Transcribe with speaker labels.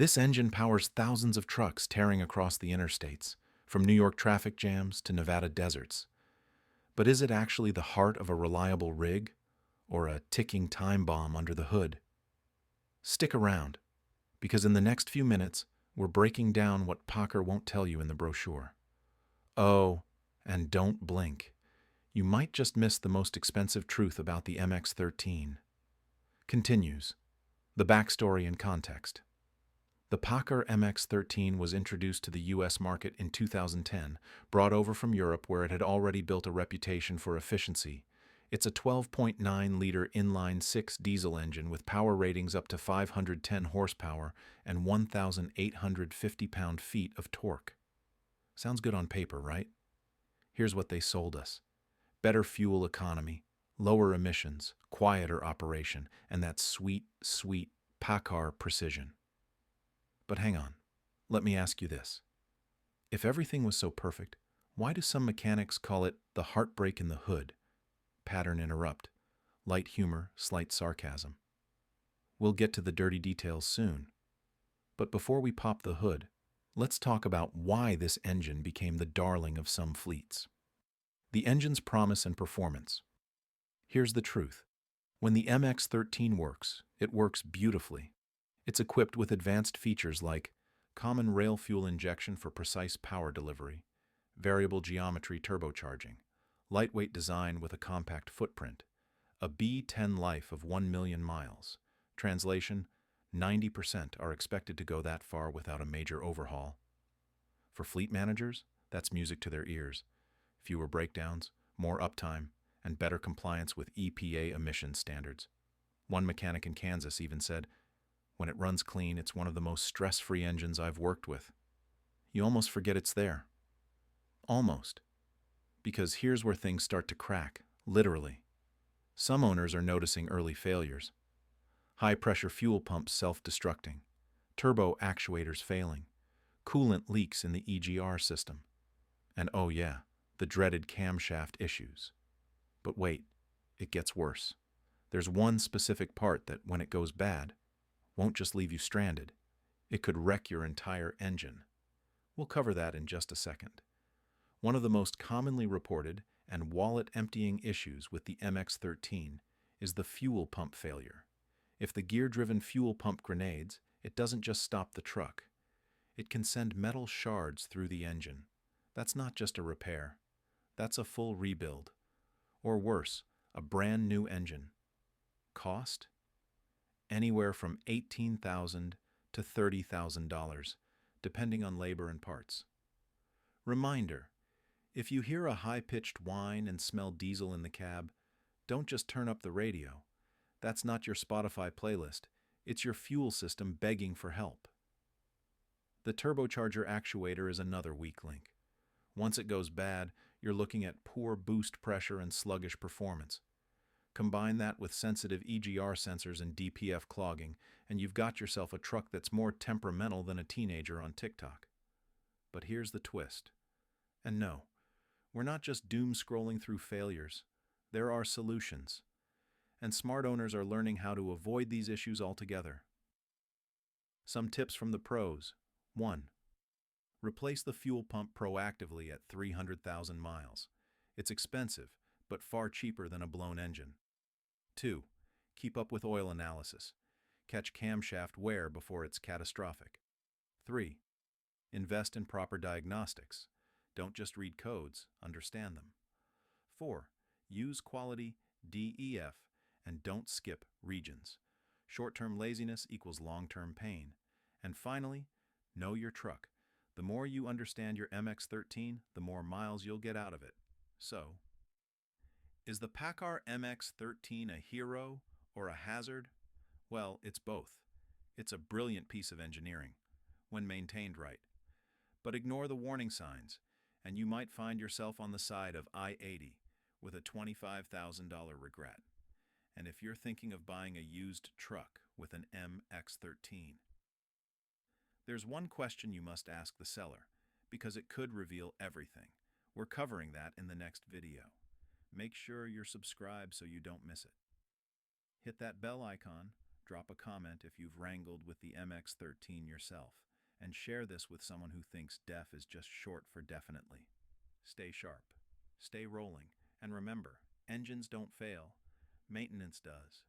Speaker 1: This engine powers thousands of trucks tearing across the interstates, from New York traffic jams to Nevada deserts. But is it actually the heart of a reliable rig, or a ticking time bomb under the hood? Stick around, because in the next few minutes, we're breaking down what PACCAR won't tell you in the brochure. Oh, and don't blink. You might just miss the most expensive truth about the MX-13. Continues. The backstory and context. The PACCAR MX-13 was introduced to the U.S. market in 2010, brought over from Europe where it had already built a reputation for efficiency. It's a 12.9-liter inline-six diesel engine with power ratings up to 510 horsepower and 1,850 pound-feet of torque. Sounds good on paper, right? Here's what they sold us. Better fuel economy, lower emissions, quieter operation, and that sweet, sweet PACCAR precision. But hang on, let me ask you this. If everything was so perfect, why do some mechanics call it the heartbreak in the hood? Pattern interrupt, light humor, slight sarcasm. We'll get to the dirty details soon. But before we pop the hood, let's talk about why this engine became the darling of some fleets. The engine's promise and performance. Here's the truth. When the MX-13 works, it works beautifully. It's equipped with advanced features like common rail fuel injection for precise power delivery, variable geometry turbocharging, lightweight design with a compact footprint, a B10 life of 1 million miles. Translation, 90% are expected to go that far without a major overhaul. For fleet managers, that's music to their ears. Fewer breakdowns, more uptime, and better compliance with EPA emission standards. One mechanic in Kansas even said, "When it runs clean, it's one of the most stress-free engines I've worked with." You almost forget it's there. Almost. Because here's where things start to crack, literally. Some owners are noticing early failures. High-pressure fuel pumps self-destructing, turbo actuators failing, coolant leaks in the EGR system, and oh yeah, the dreaded camshaft issues. But wait, it gets worse. There's one specific part that, when it goes bad, won't just leave you stranded. It could wreck your entire engine. We'll cover that in just a second. One of the most commonly reported and wallet-emptying issues with the MX-13 is the fuel pump failure. If the gear-driven fuel pump grenades, it doesn't just stop the truck. It can send metal shards through the engine. That's not just a repair. That's a full rebuild. Or worse, a brand new engine. Cost? Anywhere from $18,000 to $30,000, depending on labor and parts. Reminder, if you hear a high-pitched whine and smell diesel in the cab, don't just turn up the radio. That's not your Spotify playlist. It's your fuel system begging for help. The turbocharger actuator is another weak link. Once it goes bad, you're looking at poor boost pressure and sluggish performance. Combine that with sensitive EGR sensors and DPF clogging, and you've got yourself a truck that's more temperamental than a teenager on TikTok. But here's the twist. And no, we're not just doom-scrolling through failures. There are solutions. And smart owners are learning how to avoid these issues altogether. Some tips from the pros. 1. Replace the fuel pump proactively at 300,000 miles. It's expensive, but far cheaper than a blown engine. 2. Keep up with oil analysis. Catch camshaft wear before it's catastrophic. 3. Invest in proper diagnostics. Don't just read codes, understand them. 4. Use quality DEF and don't skip regions. Short-term laziness equals long-term pain. And finally, know your truck. The more you understand your MX-13, the more miles you'll get out of it. So, is the PACCAR MX-13 a hero or a hazard? Well, it's both. It's a brilliant piece of engineering, when maintained right. But ignore the warning signs, and you might find yourself on the side of I-80 with a $25,000 regret. And if you're thinking of buying a used truck with an MX-13, there's one question you must ask the seller, because it could reveal everything. We're covering that in the next video. Make sure you're subscribed so you don't miss it. Hit that bell icon, drop a comment if you've wrangled with the MX-13 yourself, and share this with someone who thinks DEF is just short for definitely. Stay sharp, stay rolling, and remember, engines don't fail, maintenance does.